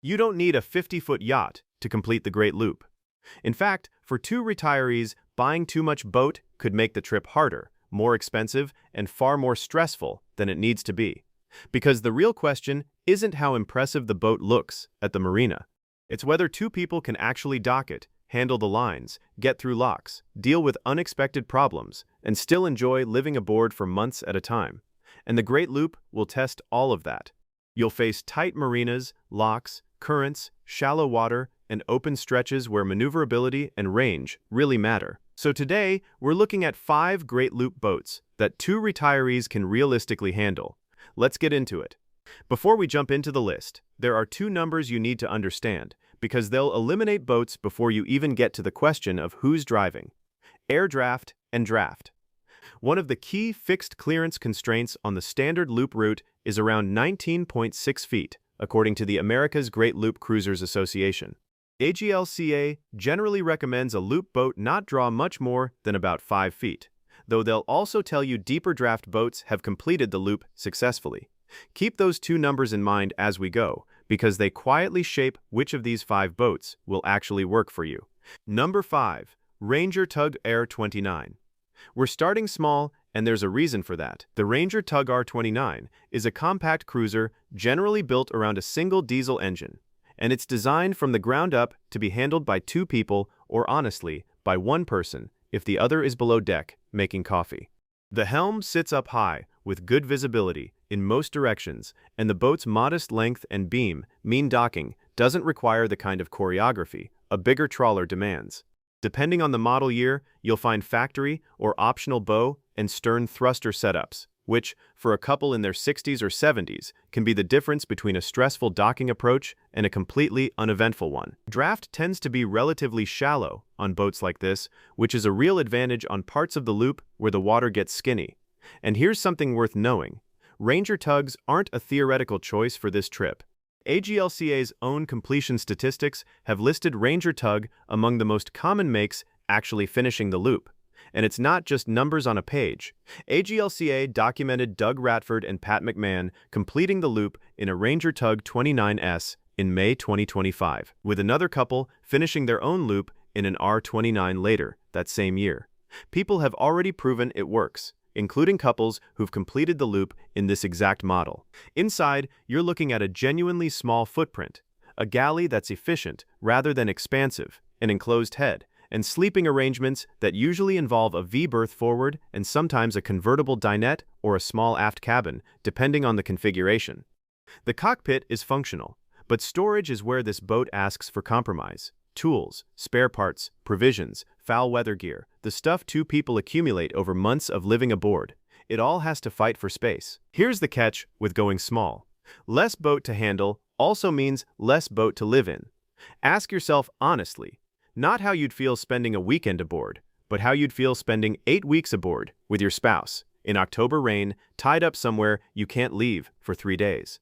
You don't need a 50-foot yacht to complete the Great Loop. In fact, for two retirees, buying too much boat could make the trip harder, more expensive, and far more stressful than it needs to be. Because the real question isn't how impressive the boat looks at the marina. It's whether two people can actually dock it, handle the lines, get through locks, deal with unexpected problems, and still enjoy living aboard for months at a time. And the Great Loop will test all of that. You'll face tight marinas, locks, currents, shallow water, and open stretches where maneuverability and range really matter. So today, we're looking at 5 Great Loop boats that 2 retirees can realistically handle. Let's get into it. Before we jump into the list, there are 2 numbers you need to understand, because they'll eliminate boats before you even get to the question of who's driving: air draft and draft. One of the key fixed clearance constraints on the standard loop route is around 19.6 feet, according to the America's Great Loop Cruisers Association. AGLCA generally recommends a loop boat not draw much more than about 5 feet, though they'll also tell you deeper draft boats have completed the loop successfully. Keep those 2 numbers in mind as we go, because they quietly shape which of these 5 boats will actually work for you. Number 5. Ranger Tug R29. We're starting small, and there's a reason for that. The Ranger Tug R29 is a compact cruiser generally built around a single diesel engine, and it's designed from the ground up to be handled by 2 people, or honestly, by 1 person, if the other is below deck making coffee. The helm sits up high, with good visibility in most directions, and the boat's modest length and beam mean docking doesn't require the kind of choreography a bigger trawler demands. Depending on the model year, you'll find factory or optional bow and stern thruster setups, which, for a couple in their 60s or 70s, can be the difference between a stressful docking approach and a completely uneventful one. Draft tends to be relatively shallow on boats like this, which is a real advantage on parts of the loop where the water gets skinny. And here's something worth knowing. Ranger tugs aren't a theoretical choice for this trip. AGLCA's own completion statistics have listed Ranger Tug among the most common makes actually finishing the loop. And it's not just numbers on a page. AGLCA documented Doug Ratford and Pat McMahon completing the loop in a Ranger Tug 29S in May 2025, with another couple finishing their own loop in an R29 later that same year. People have already proven it works, including couples who've completed the loop in this exact model. Inside, you're looking at a genuinely small footprint, a galley that's efficient rather than expansive, an enclosed head, and sleeping arrangements that usually involve a V-berth forward and sometimes a convertible dinette or a small aft cabin, depending on the configuration. The cockpit is functional, but storage is where this boat asks for compromise. Tools, spare parts, provisions, foul weather gear, the stuff 2 people accumulate over months of living aboard. It all has to fight for space. Here's the catch with going small. Less boat to handle also means less boat to live in. Ask yourself honestly, not how you'd feel spending a weekend aboard, but how you'd feel spending 8 weeks aboard with your spouse, in October rain, tied up somewhere you can't leave for 3 days.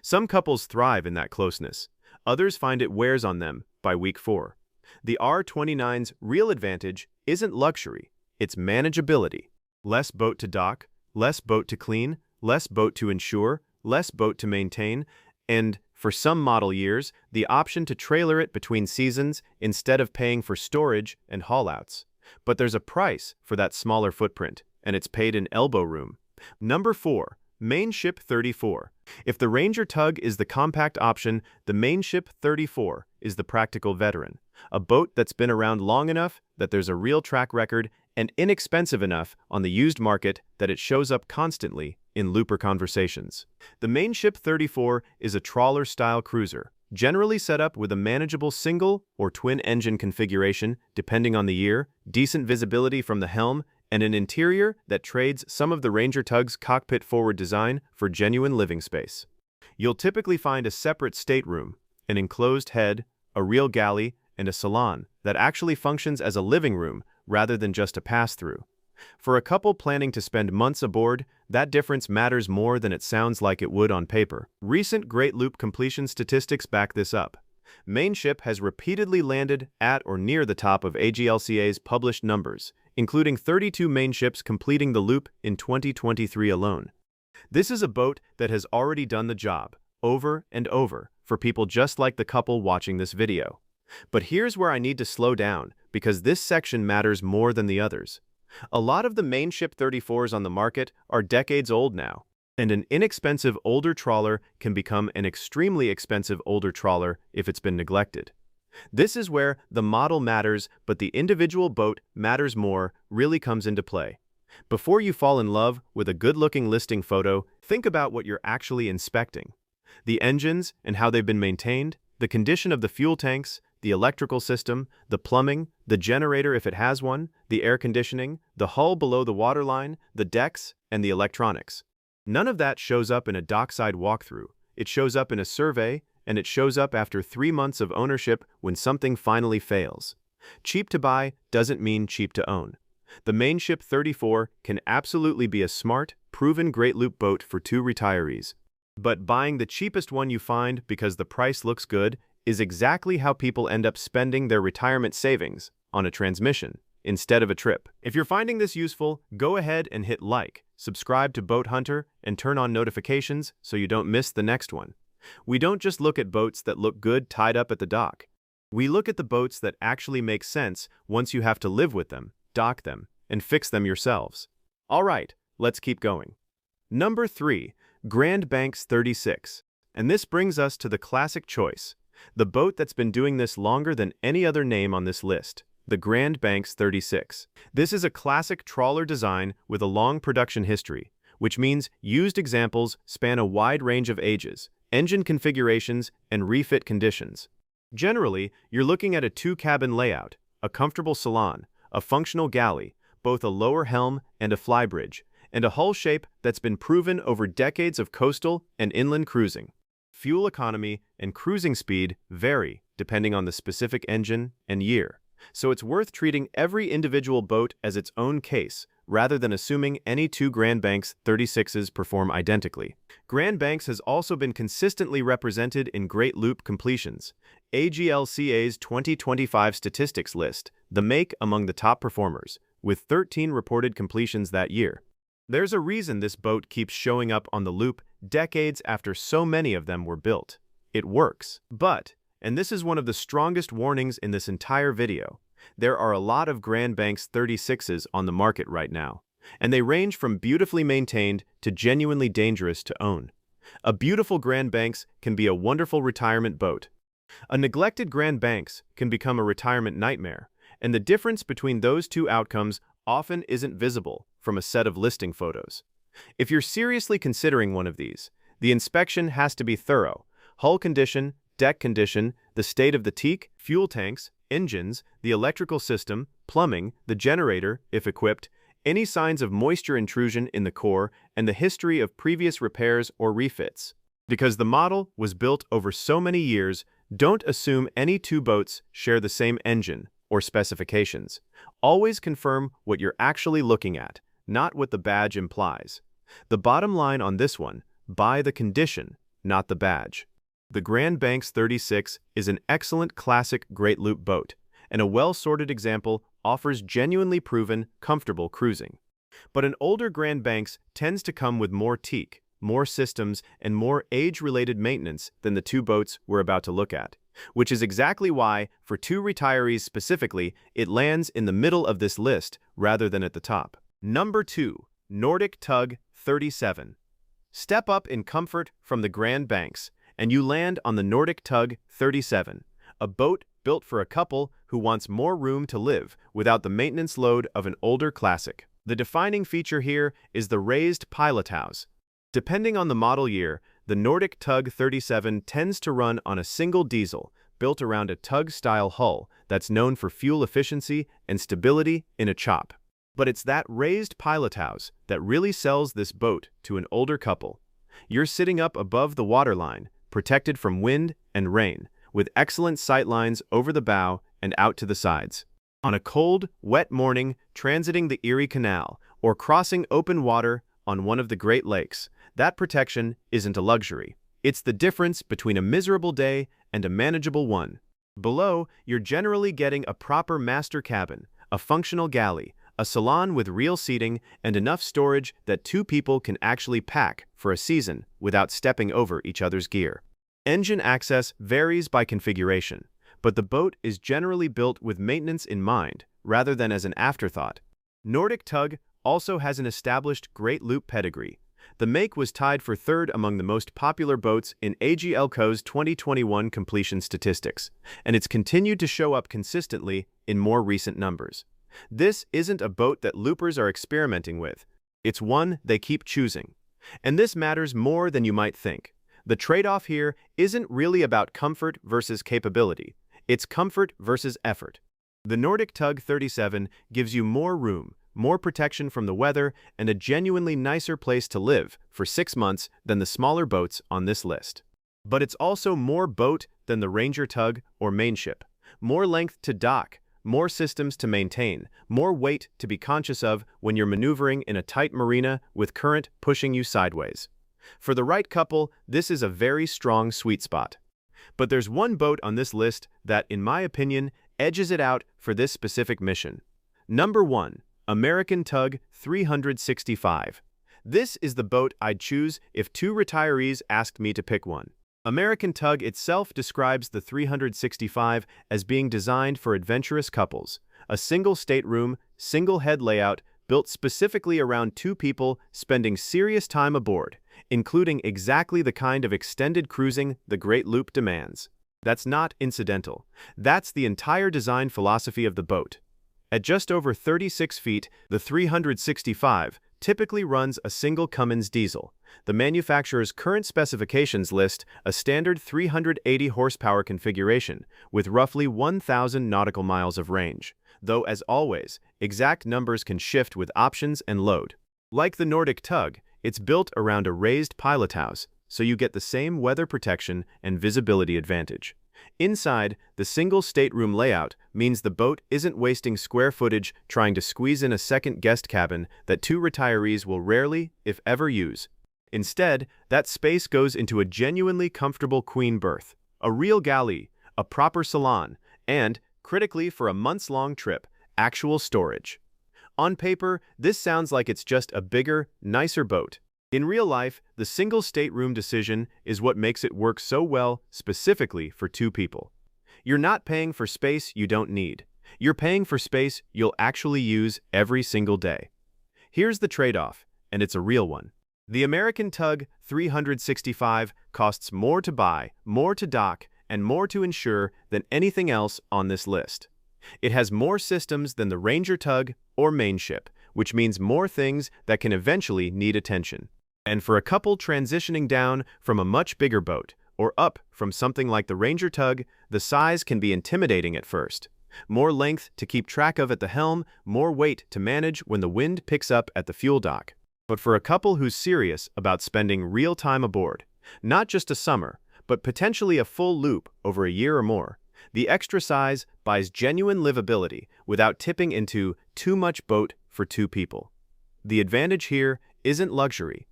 Some couples thrive in that closeness. Others find it wears on them by week 4. The R29's real advantage isn't luxury, it's manageability. Less boat to dock, less boat to clean, less boat to insure, less boat to maintain, and, for some model years, the option to trailer it between seasons instead of paying for storage and haul-outs. But there's a price for that smaller footprint, and it's paid in elbow room. Number 4. Mainship 34. If the Ranger Tug is the compact option, the Mainship 34 is the practical veteran. A boat that's been around long enough that there's a real track record and inexpensive enough on the used market that it shows up constantly in looper conversations. The Mainship 34 is a trawler-style cruiser, generally set up with a manageable single or twin-engine configuration depending on the year, decent visibility from the helm, and an interior that trades some of the Ranger Tug's cockpit-forward design for genuine living space. You'll typically find a separate stateroom, an enclosed head, a real galley, and a salon that actually functions as a living room rather than just a pass-through. For a couple planning to spend months aboard, that difference matters more than it sounds like it would on paper. Recent Great Loop completion statistics back this up. Mainship has repeatedly landed at or near the top of AGLCA's published numbers, including 32 Mainships completing the loop in 2023 alone. This is a boat that has already done the job, over and over, for people just like the couple watching this video. But here's where I need to slow down, because this section matters more than the others. A lot of the Mainship 34s on the market are decades old now, and an inexpensive older trawler can become an extremely expensive older trawler if it's been neglected. This is where the model matters, but the individual boat matters more really comes into play. Before you fall in love with a good-looking listing photo, think about what you're actually inspecting. The engines and how they've been maintained, the condition of the fuel tanks, the electrical system, the plumbing, the generator if it has one, the air conditioning, the hull below the waterline, the decks, and the electronics. None of that shows up in a dockside walkthrough. It shows up in a survey, and it shows up after 3 months of ownership when something finally fails. Cheap to buy doesn't mean cheap to own. The Mainship 34 can absolutely be a smart, proven great loop boat for 2 retirees. But buying the cheapest one you find because the price looks good is exactly how people end up spending their retirement savings on a transmission instead of a trip. If you're finding this useful, go ahead and hit like, subscribe to Boat Hunter, and turn on notifications so you don't miss the next one. We don't just look at boats that look good tied up at the dock. We look at the boats that actually make sense once you have to live with them, dock them, and fix them yourselves. All right, let's keep going. Number 3, Grand Banks 36. And this brings us to the classic choice, the boat that's been doing this longer than any other name on this list, the Grand Banks 36. This is a classic trawler design with a long production history, which means used examples span a wide range of ages, engine configurations, and refit conditions. Generally, you're looking at a 2-cabin layout, a comfortable salon, a functional galley, both a lower helm and a flybridge, and a hull shape that's been proven over decades of coastal and inland cruising. Fuel economy and cruising speed vary depending on the specific engine and year, so it's worth treating every individual boat as its own case, rather than assuming any 2 Grand Banks 36s perform identically. Grand Banks has also been consistently represented in Great Loop completions. AGLCA's 2025 statistics list the make among the top performers, with 13 reported completions that year. There's a reason this boat keeps showing up on the loop decades after so many of them were built. It works. But, and this is one of the strongest warnings in this entire video, there are a lot of Grand Banks 36s on the market right now, and they range from beautifully maintained to genuinely dangerous to own. A beautiful Grand Banks can be a wonderful retirement boat. A neglected Grand Banks can become a retirement nightmare, and the difference between those two outcomes often isn't visible from a set of listing photos. If you're seriously considering one of these, the inspection has to be thorough. Hull condition, deck condition, the state of the teak, fuel tanks, engines, the electrical system, plumbing, the generator, if equipped, any signs of moisture intrusion in the core, and the history of previous repairs or refits. Because the model was built over so many years, don't assume any 2 boats share the same engine or specifications. Always confirm what you're actually looking at, not what the badge implies. The bottom line on this one, buy the condition, not the badge. The Grand Banks 36 is an excellent classic Great Loop boat, and a well-sorted example offers genuinely proven, comfortable cruising. But an older Grand Banks tends to come with more teak, more systems, and more age-related maintenance than the 2 boats we're about to look at, which is exactly why, for 2 retirees specifically, it lands in the middle of this list rather than at the top. Number 2, Nordic Tug 37. Step up in comfort from the Grand Banks, and you land on the Nordic Tug 37, a boat built for a couple who wants more room to live without the maintenance load of an older classic. The defining feature here is the raised pilot house. Depending on the model year, the Nordic Tug 37 tends to run on a single diesel built around a tug-style hull that's known for fuel efficiency and stability in a chop. But it's that raised pilot house that really sells this boat to an older couple. You're sitting up above the waterline, protected from wind and rain, with excellent sight lines over the bow and out to the sides. On a cold, wet morning, transiting the Erie Canal or crossing open water on one of the Great Lakes, that protection isn't a luxury. It's the difference between a miserable day and a manageable one. Below, you're generally getting a proper master cabin, a functional galley, a salon with real seating, and enough storage that 2 people can actually pack for a season without stepping over each other's gear. Engine access varies by configuration, but the boat is generally built with maintenance in mind, rather than as an afterthought. Nordic Tug also has an established great loop pedigree. The make was tied for third among the most popular boats in AGLCO's 2021 completion statistics, and it's continued to show up consistently in more recent numbers. This isn't a boat that loopers are experimenting with. It's one they keep choosing. And this matters more than you might think. The trade-off here isn't really about comfort versus capability. It's comfort versus effort. The Nordic Tug 37 gives you more room, more protection from the weather, and a genuinely nicer place to live for 6 months than the smaller boats on this list. But it's also more boat than the Ranger Tug or Mainship. More length to dock, more systems to maintain, more weight to be conscious of when you're maneuvering in a tight marina with current pushing you sideways. For the right couple, this is a very strong sweet spot. But there's one boat on this list that, in my opinion, edges it out for this specific mission. Number 1. American Tug 365. This is the boat I'd choose if 2 retirees asked me to pick one. American Tug itself describes the 365 as being designed for adventurous couples, a single stateroom, single head layout built specifically around 2 people spending serious time aboard, including exactly the kind of extended cruising the Great Loop demands. That's not incidental. That's the entire design philosophy of the boat. At just over 36 feet, the 365 typically runs a single Cummins diesel. The manufacturer's current specifications list a standard 380 horsepower configuration with roughly 1,000 nautical miles of range, though as always, exact numbers can shift with options and load. Like the Nordic Tug, it's built around a raised pilot house, so you get the same weather protection and visibility advantage. Inside, the single stateroom layout means the boat isn't wasting square footage trying to squeeze in a second guest cabin that 2 retirees will rarely, if ever, use. Instead, that space goes into a genuinely comfortable queen berth, a real galley, a proper salon, and, critically for a months-long trip, actual storage. On paper, this sounds like it's just a bigger, nicer boat. In real life, the single stateroom decision is what makes it work so well specifically for 2 people. You're not paying for space you don't need. You're paying for space you'll actually use every single day. Here's the trade-off, and it's a real one. The American Tug 365 costs more to buy, more to dock, and more to insure than anything else on this list. It has more systems than the Ranger Tug or Mainship, which means more things that can eventually need attention. And for a couple transitioning down from a much bigger boat, or up from something like the Ranger Tug, the size can be intimidating at first. More length to keep track of at the helm, more weight to manage when the wind picks up at the fuel dock. But for a couple who's serious about spending real time aboard, not just a summer, but potentially a full loop over a year or more, the extra size buys genuine livability without tipping into too much boat for 2 people. The advantage here isn't luxury.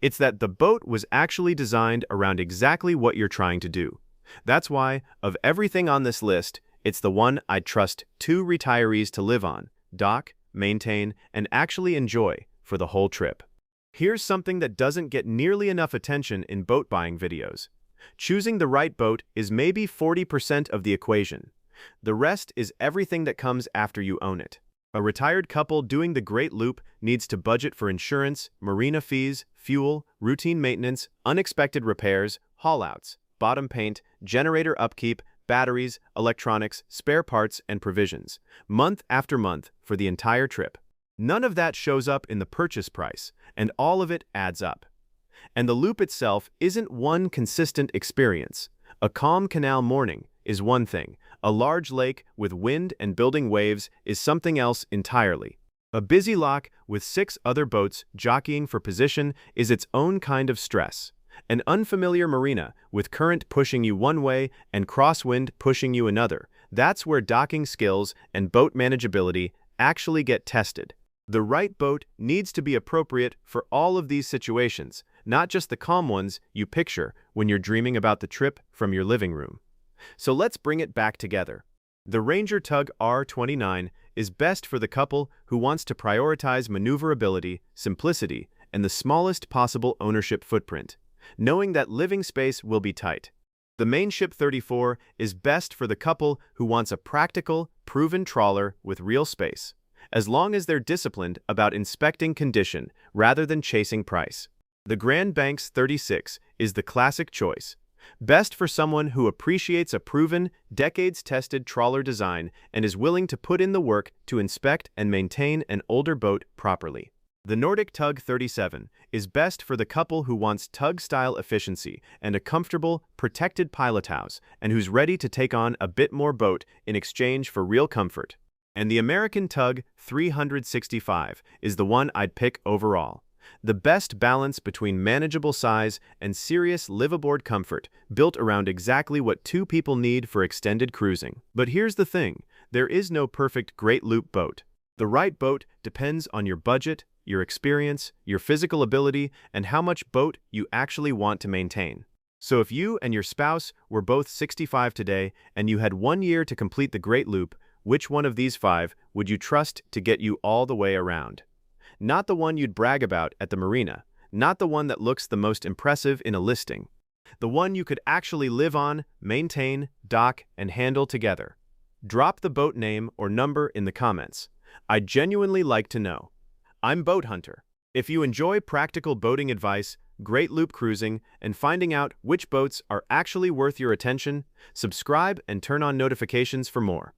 It's that the boat was actually designed around exactly what you're trying to do. That's why, of everything on this list, it's the one I'd trust 2 retirees to live on, dock, maintain, and actually enjoy for the whole trip. Here's something that doesn't get nearly enough attention in boat buying videos. Choosing the right boat is maybe 40% of the equation. The rest is everything that comes after you own it. A retired couple doing the Great Loop needs to budget for insurance, marina fees, fuel, routine maintenance, unexpected repairs, haul-outs, bottom paint, generator upkeep, batteries, electronics, spare parts, and provisions, month after month for the entire trip. None of that shows up in the purchase price, and all of it adds up. And the loop itself isn't one consistent experience. A calm canal morning is one thing. A large lake with wind and building waves is something else entirely. A busy lock with 6 other boats jockeying for position is its own kind of stress. An unfamiliar marina with current pushing you one way and crosswind pushing you another. That's where docking skills and boat manageability actually get tested. The right boat needs to be appropriate for all of these situations, not just the calm ones you picture when you're dreaming about the trip from your living room. So let's bring it back together. The Ranger Tug R29 is best for the couple who wants to prioritize maneuverability, simplicity, and the smallest possible ownership footprint, knowing that living space will be tight. The Mainship 34 is best for the couple who wants a practical, proven trawler with real space, as long as they're disciplined about inspecting condition rather than chasing price. The Grand Banks 36 is the classic choice, best for someone who appreciates a proven, decades-tested trawler design and is willing to put in the work to inspect and maintain an older boat properly. The Nordic Tug 37 is best for the couple who wants tug-style efficiency and a comfortable, protected pilot house and who's ready to take on a bit more boat in exchange for real comfort. And the American Tug 365 is the one I'd pick overall. The best balance between manageable size and serious liveaboard comfort, built around exactly what two people need for extended cruising. But here's the thing, there is no perfect great loop boat. The right boat depends on your budget, your experience, your physical ability, and how much boat you actually want to maintain. So if you and your spouse were both 65 today and you had 1 year to complete the great loop, which one of these 5 would you trust to get you all the way around? Not the one you'd brag about at the marina, not the one that looks the most impressive in a listing. The one you could actually live on, maintain, dock, and handle together. Drop the boat name or number in the comments. I'd genuinely like to know. I'm Boat Hunter. If you enjoy practical boating advice, great loop cruising, and finding out which boats are actually worth your attention, subscribe and turn on notifications for more.